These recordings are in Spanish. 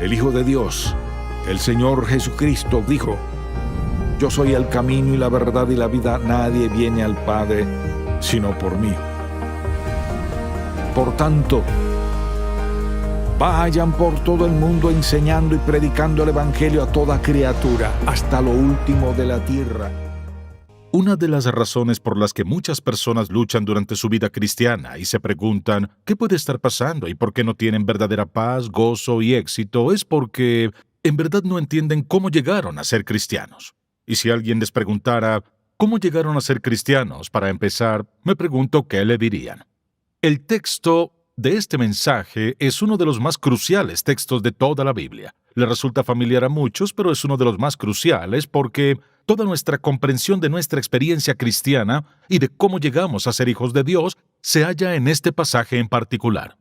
el Hijo de Dios, el Señor Jesucristo, dijo: yo soy el camino y la verdad y la vida. Nadie viene al Padre sino por mí. Por tanto, vayan por todo el mundo enseñando y predicando el Evangelio a toda criatura, hasta lo último de la tierra. Una de las razones por las que muchas personas luchan durante su vida cristiana y se preguntan ¿qué puede estar pasando y por qué no tienen verdadera paz, gozo y éxito? Es porque en verdad no entienden cómo llegaron a ser cristianos. Y si alguien les preguntara ¿cómo llegaron a ser cristianos? Para empezar, me pregunto ¿qué le dirían? El texto de este mensaje es uno de los más cruciales textos de toda la Biblia. Le resulta familiar a muchos, pero es uno de los más cruciales porque toda nuestra comprensión de nuestra experiencia cristiana y de cómo llegamos a ser hijos de Dios se halla en este pasaje en particular.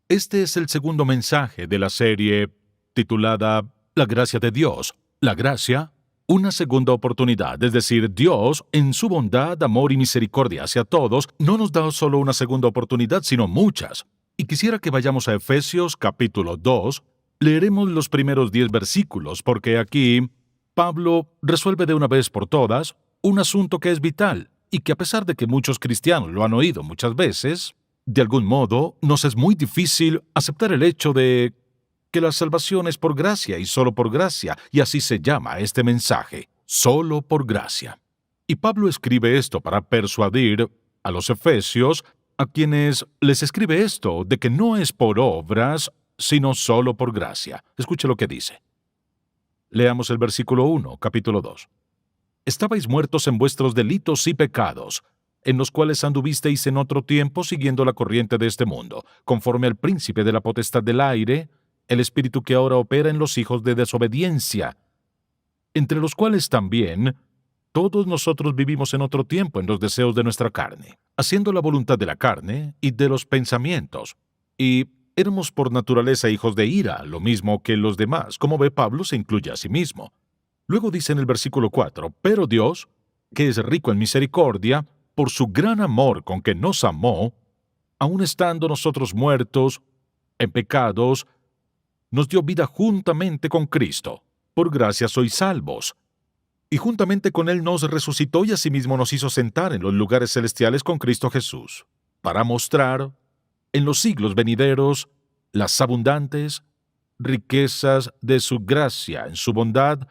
Este es el segundo mensaje de la serie titulada La gracia de Dios. La gracia, una segunda oportunidad, es decir, Dios, en su bondad, amor y misericordia hacia todos, no nos da solo una segunda oportunidad, sino muchas. Y quisiera que vayamos a Efesios capítulo 2, leeremos los primeros 10 versículos, porque aquí Pablo resuelve de una vez por todas un asunto que es vital y que a pesar de que muchos cristianos lo han oído muchas veces, de algún modo nos es muy difícil aceptar el hecho de que la salvación es por gracia y solo por gracia, y así se llama este mensaje, solo por gracia. Y Pablo escribe esto para persuadir a los efesios, a quienes les escribe esto, de que no es por obras, sino solo por gracia. Escuche lo que dice. Leamos el versículo 1, capítulo 2. Estabais muertos en vuestros delitos y pecados, en los cuales anduvisteis en otro tiempo siguiendo la corriente de este mundo, conforme al príncipe de la potestad del aire, el espíritu que ahora opera en los hijos de desobediencia, entre los cuales también todos nosotros vivimos en otro tiempo en los deseos de nuestra carne, haciendo la voluntad de la carne y de los pensamientos, y éramos por naturaleza hijos de ira, lo mismo que los demás. Como ve, Pablo se incluye a sí mismo. Luego dice en el versículo 4, pero Dios, que es rico en misericordia, por su gran amor con que nos amó, aun estando nosotros muertos en pecados, nos dio vida juntamente con Cristo. Por gracia sois salvos. Y juntamente con Él nos resucitó y asimismo nos hizo sentar en los lugares celestiales con Cristo Jesús, para mostrar en los siglos venideros las abundantes riquezas de su gracia en su bondad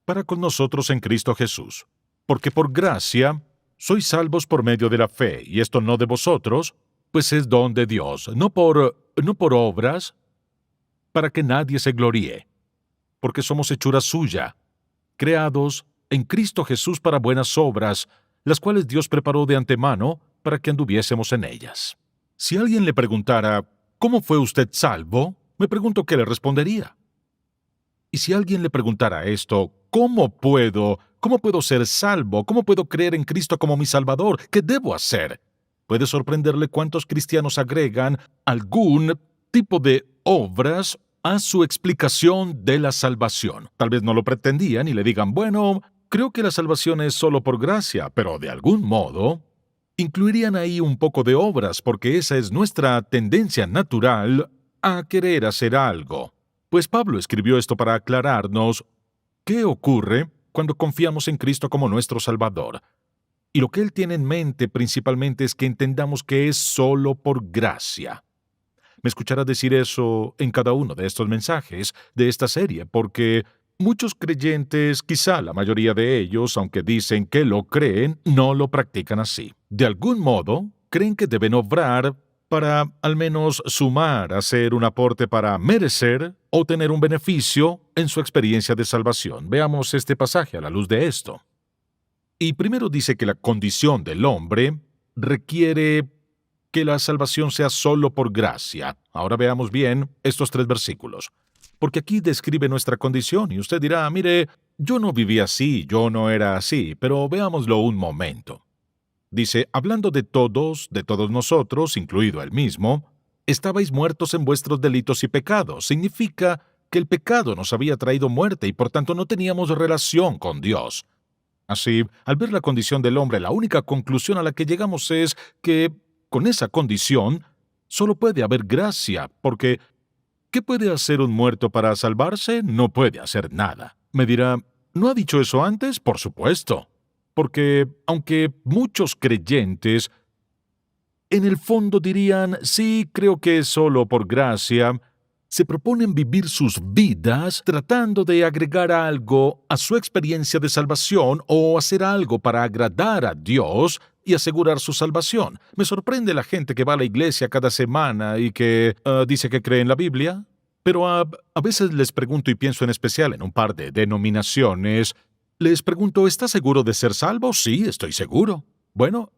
para con nosotros en Cristo Jesús. Porque por gracia sois salvos por medio de la fe, y esto no de vosotros, pues es don de Dios, no por obras, para que nadie se gloríe, porque somos hechura suya, creados en Cristo Jesús para buenas obras, las cuales Dios preparó de antemano para que anduviésemos en ellas. Si alguien le preguntara, ¿cómo fue usted salvo?, me pregunto qué le respondería. Y si alguien le preguntara esto, ¿cómo puedo ser salvo? ¿Cómo puedo creer en Cristo como mi Salvador? ¿Qué debo hacer? Puede sorprenderle cuántos cristianos agregan algún tipo de obras a su explicación de la salvación. Tal vez no lo pretendían y le digan, bueno, creo que la salvación es solo por gracia, pero de algún modo incluirían ahí un poco de obras, porque esa es nuestra tendencia natural a querer hacer algo. Pues Pablo escribió esto para aclararnos qué ocurre cuando confiamos en Cristo como nuestro Salvador. Y lo que él tiene en mente principalmente es que entendamos que es solo por gracia. Me escuchará decir eso en cada uno de estos mensajes de esta serie, porque muchos creyentes, quizá la mayoría de ellos, aunque dicen que lo creen, no lo practican así. De algún modo, creen que deben obrar para al menos sumar, hacer un aporte para merecer o tener un beneficio en su experiencia de salvación. Veamos este pasaje a la luz de esto. Y primero dice que la condición del hombre requiere que la salvación sea solo por gracia. Ahora veamos bien estos 3 versículos, porque aquí describe nuestra condición y usted dirá, mire, yo no viví así, yo no era así, pero veámoslo un momento. Dice, hablando de todos nosotros, incluido él mismo, estabais muertos en vuestros delitos y pecados. Significa que el pecado nos había traído muerte y por tanto no teníamos relación con Dios. Así, al ver la condición del hombre, la única conclusión a la que llegamos es que, con esa condición, solo puede haber gracia, porque ¿qué puede hacer un muerto para salvarse? No puede hacer nada. Me dirá, ¿no ha dicho eso antes? Por supuesto. Porque aunque muchos creyentes en el fondo dirían, sí, creo que es solo por gracia, se proponen vivir sus vidas tratando de agregar algo a su experiencia de salvación o hacer algo para agradar a Dios y asegurar su salvación. Me sorprende la gente que va a la iglesia cada semana y que dice que cree en la Biblia, pero a veces les pregunto y pienso en especial en un par de denominaciones. Les pregunto, ¿está seguro de ser salvo? Sí, estoy seguro. Bueno,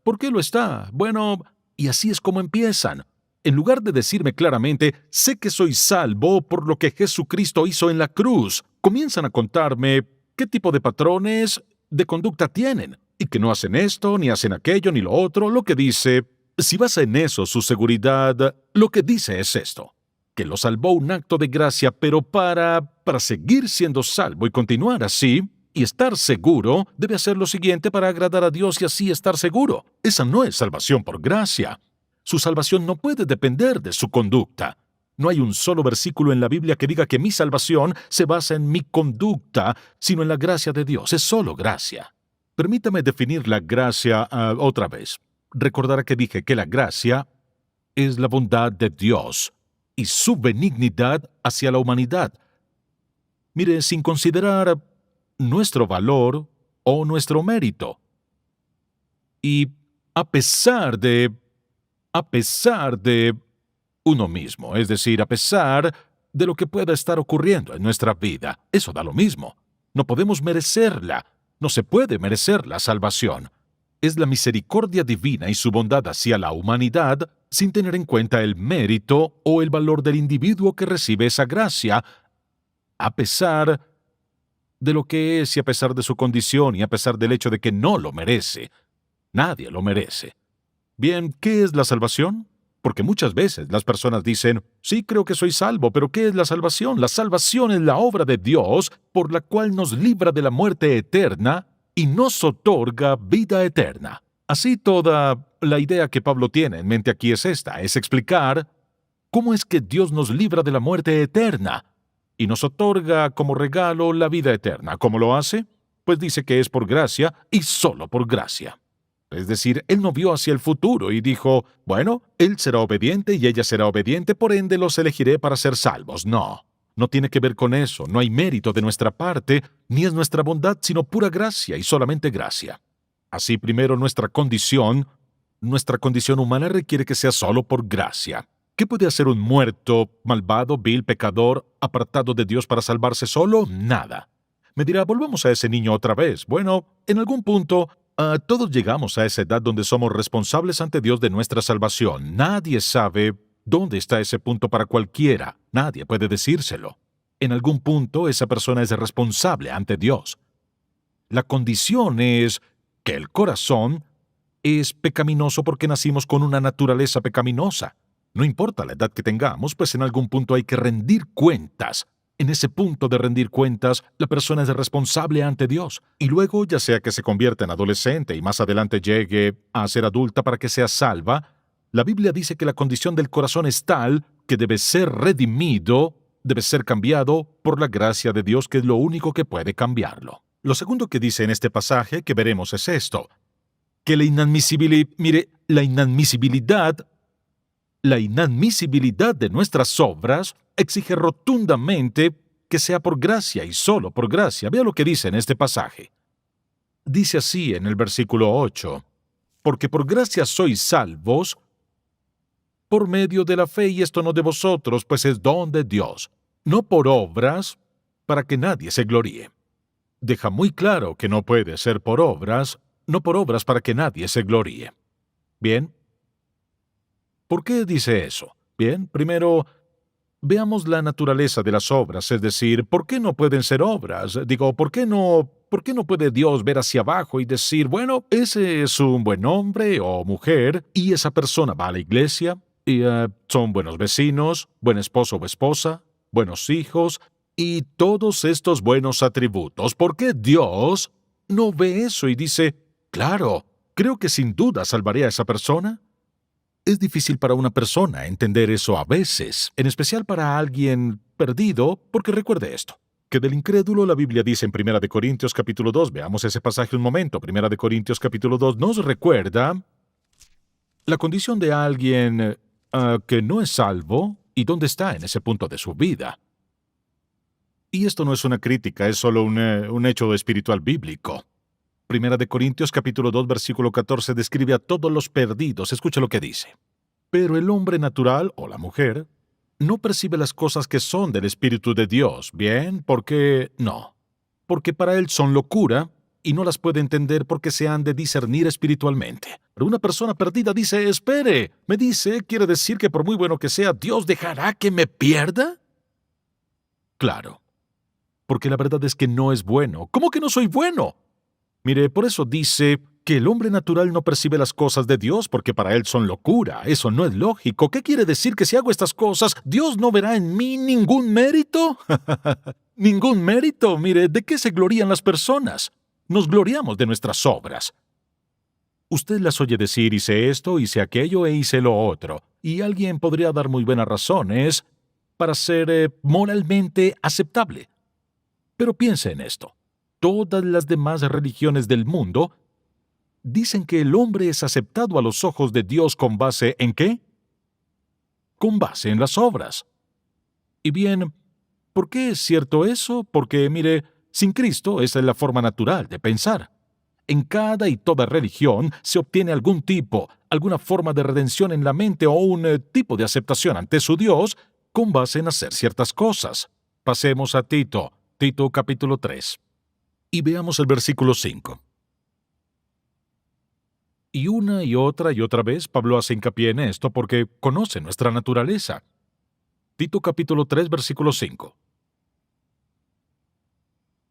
¿por qué lo está? Bueno, y así es como empiezan. En lugar de decirme claramente, sé que soy salvo por lo que Jesucristo hizo en la cruz, comienzan a contarme qué tipo de patrones de conducta tienen, y que no hacen esto, ni hacen aquello, ni lo otro. Lo que dice, si basa en eso su seguridad, lo que dice es esto, que lo salvó un acto de gracia, pero para seguir siendo salvo y continuar así, y estar seguro, debe hacer lo siguiente para agradar a Dios y así estar seguro. Esa no es salvación por gracia. Su salvación no puede depender de su conducta. No hay un solo versículo en la Biblia que diga que mi salvación se basa en mi conducta, sino en la gracia de Dios. Es solo gracia. Permítame definir la gracia otra vez. Recordará que dije que la gracia es la bondad de Dios y su benignidad hacia la humanidad. Mire, sin considerar nuestro valor o nuestro mérito. Y a pesar de uno mismo, es decir, a pesar de lo que pueda estar ocurriendo en nuestra vida, eso da lo mismo. No podemos merecerla, no se puede merecer la salvación. Es la misericordia divina y su bondad hacia la humanidad sin tener en cuenta el mérito o el valor del individuo que recibe esa gracia, a pesar de lo que es y a pesar de su condición y a pesar del hecho de que no lo merece. Nadie lo merece. Bien, ¿qué es la salvación? Porque muchas veces las personas dicen, sí, creo que soy salvo, pero ¿qué es la salvación? La salvación es la obra de Dios por la cual nos libra de la muerte eterna y nos otorga vida eterna. Así toda la idea que Pablo tiene en mente aquí es esta, es explicar cómo es que Dios nos libra de la muerte eterna y nos otorga como regalo la vida eterna. ¿Cómo lo hace? Pues dice que es por gracia y solo por gracia. Es decir, él no vio hacia el futuro y dijo, bueno, él será obediente y ella será obediente, por ende los elegiré para ser salvos. No, no tiene que ver con eso, no hay mérito de nuestra parte, ni es nuestra bondad, sino pura gracia y solamente gracia. Así primero nuestra condición humana requiere que sea solo por gracia. ¿Qué puede hacer un muerto, malvado, vil, pecador, apartado de Dios para salvarse solo? Nada. Me dirá, volvamos a ese niño otra vez. Bueno, en algún punto, todos llegamos a esa edad donde somos responsables ante Dios de nuestra salvación. Nadie sabe dónde está ese punto para cualquiera. Nadie puede decírselo. En algún punto, esa persona es responsable ante Dios. La condición es que el corazón es pecaminoso porque nacimos con una naturaleza pecaminosa. No importa la edad que tengamos, pues en algún punto hay que rendir cuentas. En ese punto de rendir cuentas, la persona es responsable ante Dios. Y luego, ya sea que se convierta en adolescente y más adelante llegue a ser adulta para que sea salva, la Biblia dice que la condición del corazón es tal que debe ser redimido, debe ser cambiado por la gracia de Dios, que es lo único que puede cambiarlo. Lo segundo que dice en este pasaje que veremos es esto, que la inadmisibilidad de nuestras obras exige rotundamente que sea por gracia y solo por gracia. Vea lo que dice en este pasaje. Dice así en el versículo 8, porque por gracia sois salvos por medio de la fe, y esto no de vosotros, pues es don de Dios, no por obras, para que nadie se gloríe. Deja muy claro que no puede ser por obras, no por obras para que nadie se gloríe. Bien. ¿Por qué dice eso? Bien, primero, veamos la naturaleza de las obras, es decir, ¿por qué no pueden ser obras? Digo, ¿por qué no puede Dios ver hacia abajo y decir, bueno, ese es un buen hombre o mujer y esa persona va a la iglesia y son buenos vecinos, buen esposo o esposa, buenos hijos y todos estos buenos atributos? ¿Por qué Dios no ve eso y dice, claro, creo que sin duda salvaré a esa persona? Es difícil para una persona entender eso a veces, en especial para alguien perdido, porque recuerde esto, que del incrédulo la Biblia dice en 1 Corintios capítulo 2, veamos ese pasaje un momento, 1 Corintios capítulo 2 nos recuerda la condición de alguien que no es salvo y dónde está en ese punto de su vida. Y esto no es una crítica, es solo un hecho espiritual bíblico. 1 Corintios capítulo 2, versículo 14 describe a todos los perdidos. Escucha lo que dice. Pero el hombre natural, o la mujer, no percibe las cosas que son del Espíritu de Dios. Bien, ¿por qué no? Porque para él son locura y no las puede entender porque se han de discernir espiritualmente. Pero una persona perdida dice, espere, me dice, ¿quiere decir que por muy bueno que sea, Dios dejará que me pierda? Claro, porque la verdad es que no es bueno. ¿Cómo que no soy bueno? Mire, por eso dice que el hombre natural no percibe las cosas de Dios porque para él son locura. Eso no es lógico. ¿Qué quiere decir que si hago estas cosas, Dios no verá en mí ningún mérito? Ningún mérito. Mire, ¿de qué se glorían las personas? Nos gloriamos de nuestras obras. Usted las oye decir, hice esto, hice aquello e hice lo otro. Y alguien podría dar muy buenas razones para ser moralmente aceptable. Pero piense en esto. Todas las demás religiones del mundo dicen que el hombre es aceptado a los ojos de Dios ¿con base en qué? Con base en las obras. Y bien, ¿por qué es cierto eso? Porque, mire, sin Cristo esa es la forma natural de pensar. En cada y toda religión se obtiene algún tipo, alguna forma de redención en la mente o un tipo de aceptación ante su Dios con base en hacer ciertas cosas. Pasemos a Tito, Tito capítulo 3. Y veamos el versículo 5. Y una y otra vez Pablo hace hincapié en esto porque conoce nuestra naturaleza. Tito capítulo 3, versículo 5.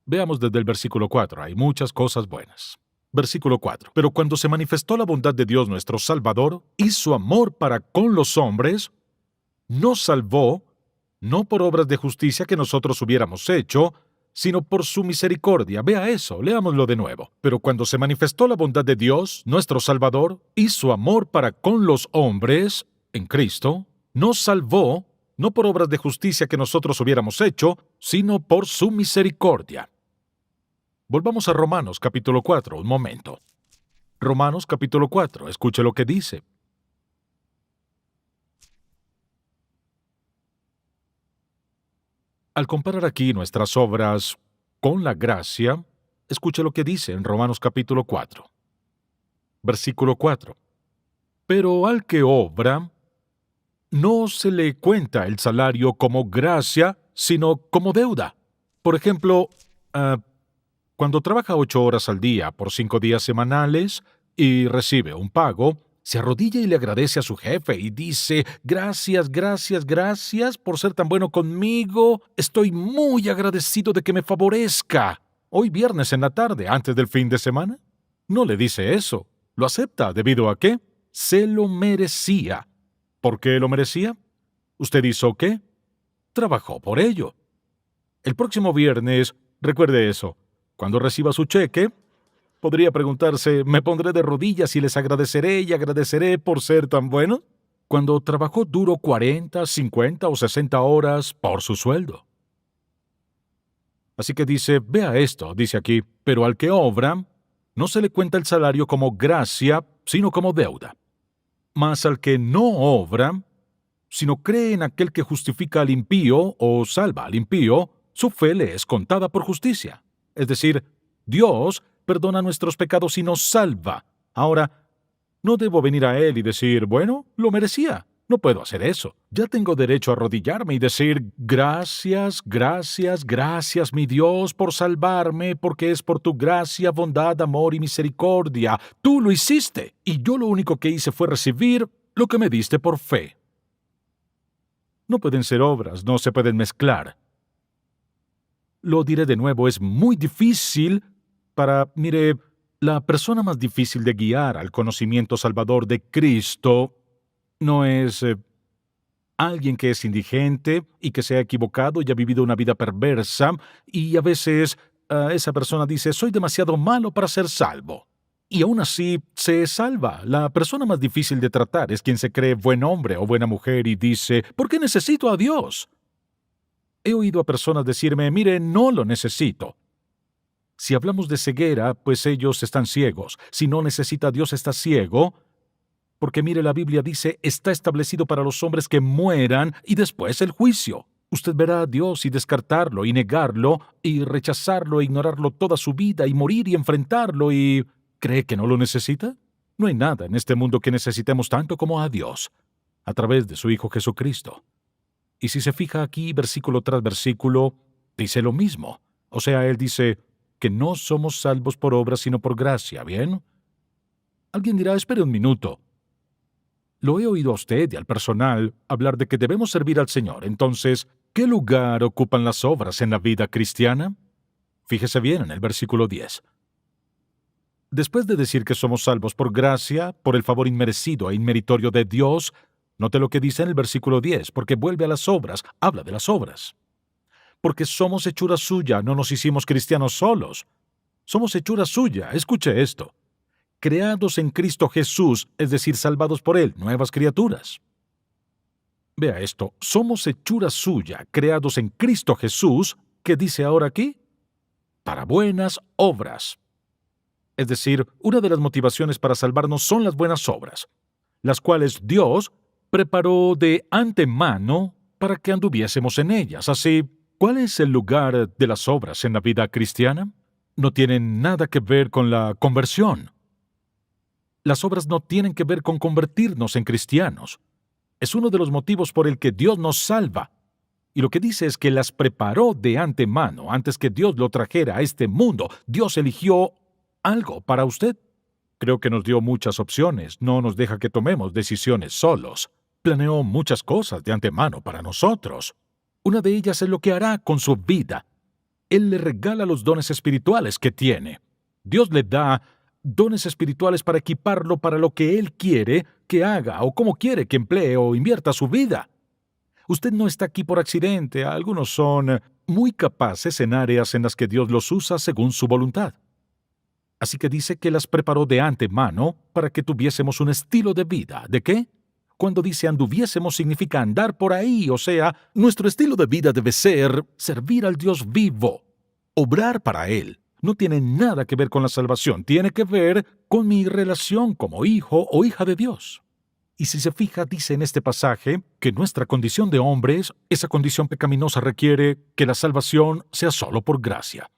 Veamos desde el versículo 4, hay muchas cosas buenas. Versículo 4. Pero cuando se manifestó la bondad de Dios nuestro Salvador y su amor para con los hombres, nos salvó, no por obras de justicia que nosotros hubiéramos hecho, sino por su misericordia. Vea eso, leámoslo de nuevo. Pero cuando se manifestó la bondad de Dios, nuestro Salvador, y su amor para con los hombres, en Cristo, nos salvó, no por obras de justicia que nosotros hubiéramos hecho, sino por su misericordia. Volvamos a Romanos capítulo 4, un momento. Romanos capítulo 4, escuche lo que dice. Al comparar aquí nuestras obras con la gracia, escuche lo que dice en Romanos capítulo 4. Versículo 4. Pero al que obra, no se le cuenta el salario como gracia, sino como deuda. Por ejemplo, cuando trabaja 8 horas al día por 5 días semanales y recibe un pago, se arrodilla y le agradece a su jefe y dice, gracias, gracias, gracias por ser tan bueno conmigo. Estoy muy agradecido de que me favorezca. Hoy viernes en la tarde, antes del fin de semana. No le dice eso. Lo acepta. ¿Debido a qué? Se lo merecía. ¿Por qué lo merecía? ¿Usted hizo qué? Trabajó por ello. El próximo viernes, recuerde eso, cuando reciba su cheque, podría preguntarse, ¿me pondré de rodillas y les agradeceré y agradeceré por ser tan bueno? Cuando trabajó duro 40, 50 o 60 horas por su sueldo. Así que dice, vea esto, dice aquí, pero al que obra, no se le cuenta el salario como gracia, sino como deuda. Mas al que no obra, sino cree en aquel que justifica al impío o salva al impío, su fe le es contada por justicia. Es decir, Dios perdona nuestros pecados y nos salva. Ahora, no debo venir a Él y decir, bueno, lo merecía. No puedo hacer eso. Ya tengo derecho a arrodillarme y decir, gracias, gracias, gracias, mi Dios, por salvarme, porque es por tu gracia, bondad, amor y misericordia. Tú lo hiciste, y yo lo único que hice fue recibir lo que me diste por fe. No pueden ser obras, no se pueden mezclar. Lo diré de nuevo, es muy difícil mire, la persona más difícil de guiar al conocimiento salvador de Cristo no es alguien que es indigente y que se ha equivocado y ha vivido una vida perversa y a veces esa persona dice, soy demasiado malo para ser salvo. y aún así se salva. La persona más difícil de tratar es quien se cree buen hombre o buena mujer y dice, ¿por qué necesito a Dios? He oído a personas decirme, mire, no lo necesito. Si hablamos de ceguera, pues ellos están ciegos. Si no necesita a Dios, está ciego. Porque mire, la Biblia dice, está establecido para los hombres que mueran y después el juicio. Usted verá a Dios y descartarlo y negarlo y rechazarlo e ignorarlo toda su vida y morir y enfrentarlo y... ¿Cree que no lo necesita? No hay nada en este mundo que necesitemos tanto como a Dios, a través de su Hijo Jesucristo. Y si se fija aquí, versículo tras versículo, dice lo mismo. O sea, él dice que no somos salvos por obras sino por gracia, ¿bien? Alguien dirá, espere un minuto. Lo he oído a usted y al personal hablar de que debemos servir al Señor. Entonces, ¿qué lugar ocupan las obras en la vida cristiana? Fíjese bien en el versículo 10. Después de decir que somos salvos por gracia, por el favor inmerecido e inmeritorio de Dios, note lo que dice en el versículo 10, porque vuelve a las obras, habla de las obras. Porque somos hechura suya, no nos hicimos cristianos solos. Somos hechura suya, escuche esto. Creados en Cristo Jesús, es decir, salvados por Él, nuevas criaturas. Vea esto, somos hechura suya, creados en Cristo Jesús, ¿qué dice ahora aquí? Para buenas obras. Es decir, una de las motivaciones para salvarnos son las buenas obras, las cuales Dios preparó de antemano para que anduviésemos en ellas. Así, ¿cuál es el lugar de las obras en la vida cristiana? No tienen nada que ver con la conversión. Las obras no tienen que ver con convertirnos en cristianos. Es uno de los motivos por el que Dios nos salva. Y lo que dice es que las preparó de antemano, antes que Dios lo trajera a este mundo. Dios eligió algo para usted. Creo que nos dio muchas opciones, no nos deja que tomemos decisiones solos. Planeó muchas cosas de antemano para nosotros. Una de ellas es lo que hará con su vida. Él le regala los dones espirituales que tiene. Dios le da dones espirituales para equiparlo para lo que Él quiere que haga o cómo quiere que emplee o invierta su vida. Usted no está aquí por accidente. Algunos son muy capaces en áreas en las que Dios los usa según su voluntad. Así que dice que las preparó de antemano para que tuviésemos un estilo de vida. ¿De qué? Cuando dice anduviésemos significa andar por ahí, o sea, nuestro estilo de vida debe ser servir al Dios vivo, obrar para Él. No tiene nada que ver con la salvación, tiene que ver con mi relación como hijo o hija de Dios. Y si se fija, dice en este pasaje que nuestra condición de hombres, esa condición pecaminosa requiere que la salvación sea solo por gracia.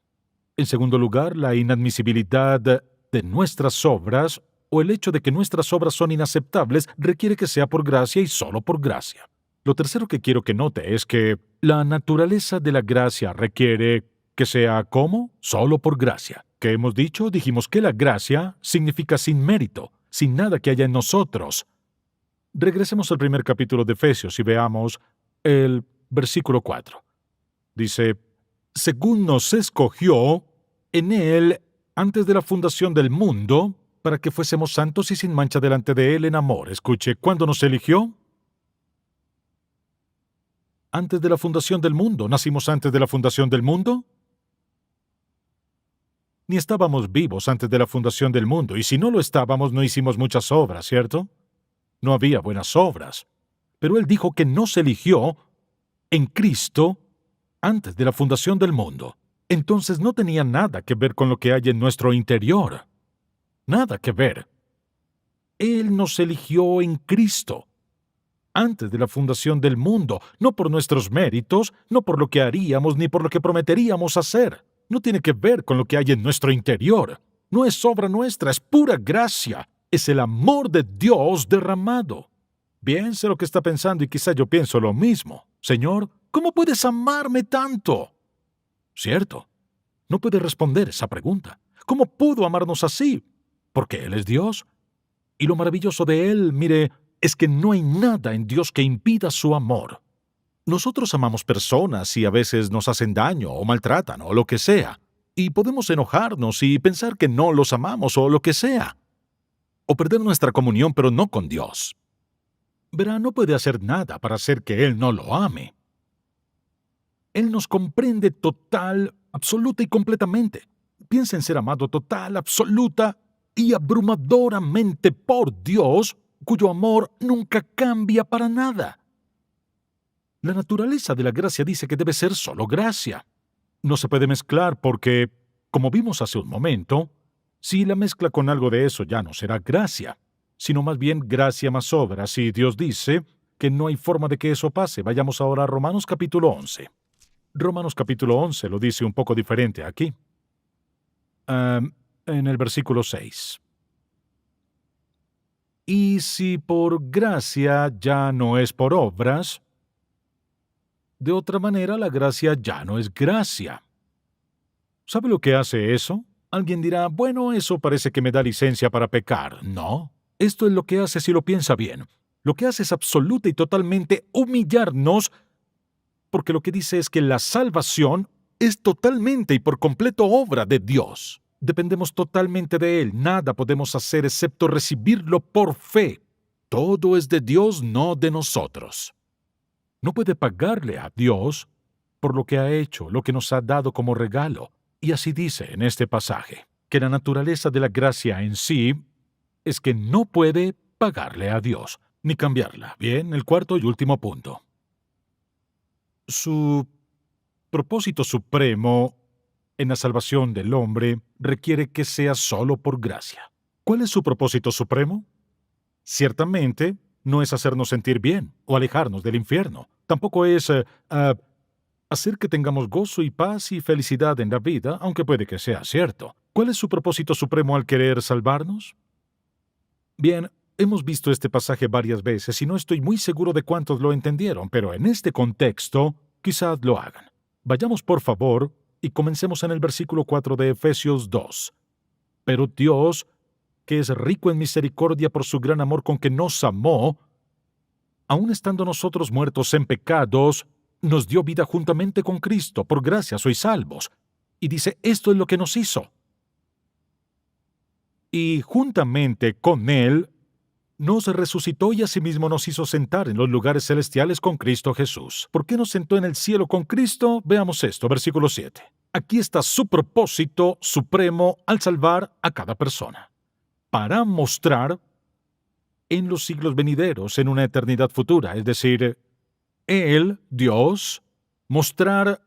En segundo lugar, la inadmisibilidad de nuestras obras o el hecho de que nuestras obras son inaceptables requiere que sea por gracia y solo por gracia. Lo tercero que quiero que note es que la naturaleza de la gracia requiere que sea ¿cómo? Solo por gracia. ¿Qué hemos dicho? Dijimos que la gracia significa sin mérito, sin nada que haya en nosotros. Regresemos al primer capítulo de Efesios y veamos el versículo 4. Dice, según nos escogió en Él antes de la fundación del mundo, para que fuésemos santos y sin mancha delante de Él en amor. Escuche, ¿cuándo nos eligió? Antes de la fundación del mundo. ¿Nacimos antes de la fundación del mundo? Ni estábamos vivos antes de la fundación del mundo, y si no lo estábamos, no hicimos muchas obras, ¿cierto? No había buenas obras. Pero Él dijo que nos eligió en Cristo antes de la fundación del mundo. Entonces no tenía nada que ver con lo que hay en nuestro interior. Nada que ver. Él nos eligió en Cristo antes de la fundación del mundo, no por nuestros méritos, no por lo que haríamos ni por lo que prometeríamos hacer. No tiene que ver con lo que hay en nuestro interior. No es obra nuestra, es pura gracia. Es el amor de Dios derramado. Bien, sé lo que está pensando y quizá yo pienso lo mismo. Señor, ¿cómo puedes amarme tanto? Cierto, no puede responder esa pregunta. ¿Cómo pudo amarnos así? Porque Él es Dios. Y lo maravilloso de Él, mire, es que no hay nada en Dios que impida su amor. Nosotros amamos personas y a veces nos hacen daño o maltratan o lo que sea. Y podemos enojarnos y pensar que no los amamos o lo que sea. O perder nuestra comunión, pero no con Dios. Verá, no puede hacer nada para hacer que Él no lo ame. Él nos comprende total, absoluta y completamente. Piensa en ser amado total, absoluta y abrumadoramente por Dios, cuyo amor nunca cambia para nada. La naturaleza de la gracia dice que debe ser solo gracia. No se puede mezclar porque, como vimos hace un momento, si la mezcla con algo de eso ya no será gracia, sino más bien gracia más obras, y Dios dice que no hay forma de que eso pase. Vayamos ahora a Romanos capítulo 11. Romanos capítulo 11 lo dice un poco diferente aquí. En el versículo 6. Y si por gracia ya no es por obras, de otra manera la gracia ya no es gracia. ¿Sabe lo que hace eso? Alguien dirá, bueno, eso parece que me da licencia para pecar. No, esto es lo que hace si lo piensa bien. Lo que hace es absoluta y totalmente humillarnos, porque lo que dice es que la salvación es totalmente y por completo obra de Dios. Dependemos totalmente de Él. Nada podemos hacer excepto recibirlo por fe. Todo es de Dios, no de nosotros. No puede pagarle a Dios por lo que ha hecho, lo que nos ha dado como regalo. Y así dice en este pasaje, que la naturaleza de la gracia en sí es que no puede pagarle a Dios, ni cambiarla. Bien, el cuarto y último punto. Su propósito supremo en la salvación del hombre requiere que sea solo por gracia. ¿Cuál es su propósito supremo? Ciertamente, no es hacernos sentir bien o alejarnos del infierno. Tampoco es hacer que tengamos gozo y paz y felicidad en la vida, aunque puede que sea cierto. ¿Cuál es su propósito supremo al querer salvarnos? Bien, hemos visto este pasaje varias veces y no estoy muy seguro de cuántos lo entendieron, pero en este contexto, quizás lo hagan. Vayamos, por favor, y comencemos en el versículo 4 de Efesios 2. Pero Dios, que es rico en misericordia por su gran amor con que nos amó, aun estando nosotros muertos en pecados, nos dio vida juntamente con Cristo. Por gracia sois salvos. Y dice, esto es lo que nos hizo. Y juntamente con Él, nos resucitó y asimismo nos hizo sentar en los lugares celestiales con Cristo Jesús. ¿Por qué nos sentó en el cielo con Cristo? Veamos esto, versículo 7. Aquí está su propósito supremo al salvar a cada persona, para mostrar en los siglos venideros, en una eternidad futura, es decir, Él, Dios, mostrar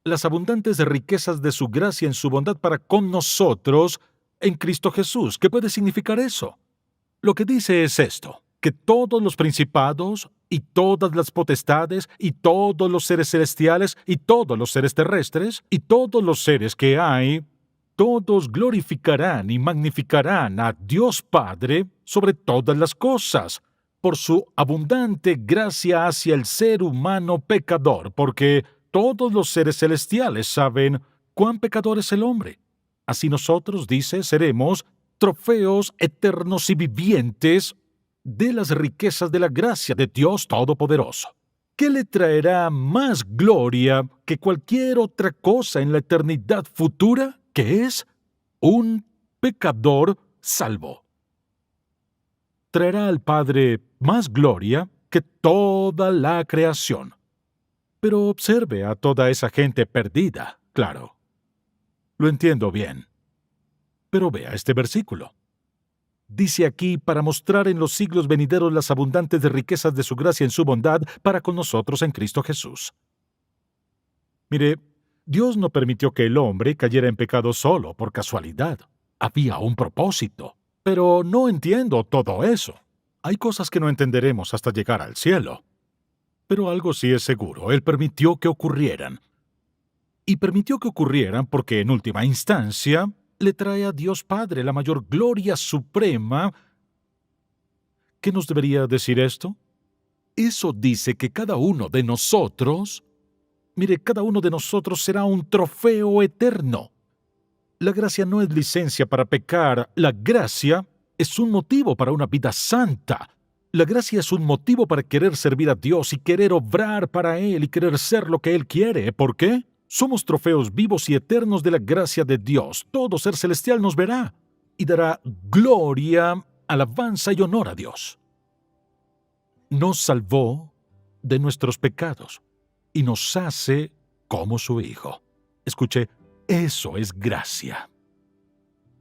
las abundantes riquezas de su gracia en su bondad para con nosotros en Cristo Jesús. ¿Qué puede significar eso? Lo que dice es esto, que todos los principados y todas las potestades y todos los seres celestiales y todos los seres terrestres y todos los seres que hay, todos glorificarán y magnificarán a Dios Padre sobre todas las cosas, por su abundante gracia hacia el ser humano pecador, porque todos los seres celestiales saben cuán pecador es el hombre. Así nosotros, dice, seremos trofeos eternos y vivientes de las riquezas de la gracia de Dios Todopoderoso. ¿Qué le traerá más gloria que cualquier otra cosa en la eternidad futura? Que es un pecador salvo. Traerá al Padre más gloria que toda la creación. Pero observe a toda esa gente perdida, claro. Lo entiendo bien. Pero vea este versículo. Dice aquí, para mostrar en los siglos venideros las abundantes riquezas de su gracia en su bondad para con nosotros en Cristo Jesús. Mire, Dios no permitió que el hombre cayera en pecado solo por casualidad. Había un propósito. Pero no entiendo todo eso. Hay cosas que no entenderemos hasta llegar al cielo. Pero algo sí es seguro, Él permitió que ocurrieran. Y permitió que ocurrieran porque, en última instancia, le trae a Dios Padre la mayor gloria suprema. ¿Qué nos debería decir esto? Eso dice que cada uno de nosotros, cada uno de nosotros será un trofeo eterno. La gracia no es licencia para pecar, la gracia es un motivo para una vida santa. La gracia es un motivo para querer servir a Dios y querer obrar para Él y querer ser lo que Él quiere. ¿Por qué? Somos trofeos vivos y eternos de la gracia de Dios. Todo ser celestial nos verá y dará gloria, alabanza y honor a Dios. Nos salvó de nuestros pecados y nos hace como su Hijo. Escuche, eso es gracia.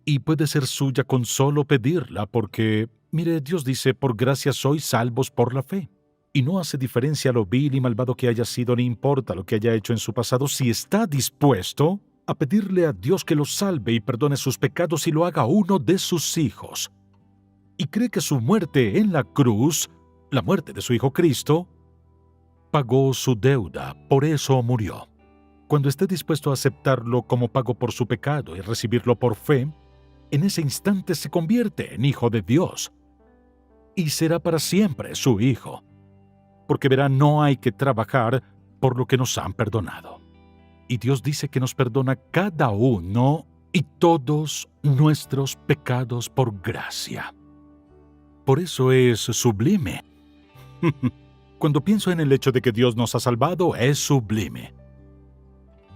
y puede ser suya con solo pedirla porque, mire, Dios dice, por gracia sois salvos por la fe. Y no hace diferencia a lo vil y malvado que haya sido, ni importa lo que haya hecho en su pasado, si está dispuesto a pedirle a Dios que lo salve y perdone sus pecados y lo haga uno de sus hijos. Y cree que su muerte en la cruz, la muerte de su Hijo Cristo, pagó su deuda, por eso murió. Cuando esté dispuesto a aceptarlo como pago por su pecado y recibirlo por fe, en ese instante se convierte en hijo de Dios y será para siempre su hijo, porque verá, no hay que trabajar por lo que nos han perdonado. Y Dios dice que nos perdona cada uno y todos nuestros pecados por gracia. Por eso es sublime. Cuando pienso en el hecho de que Dios nos ha salvado, es sublime.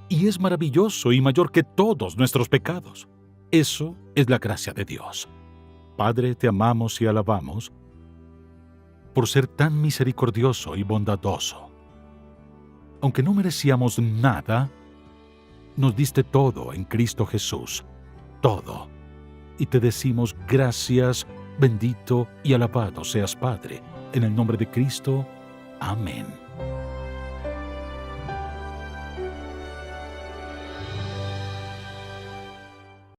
Y es maravilloso y mayor que todos nuestros pecados. Eso es la gracia de Dios. Padre, te amamos y alabamos por ser tan misericordioso y bondadoso. Aunque no merecíamos nada, nos diste todo en Cristo Jesús. Todo. Y te decimos gracias, bendito y alabado seas, Padre. En el nombre de Cristo. Amén.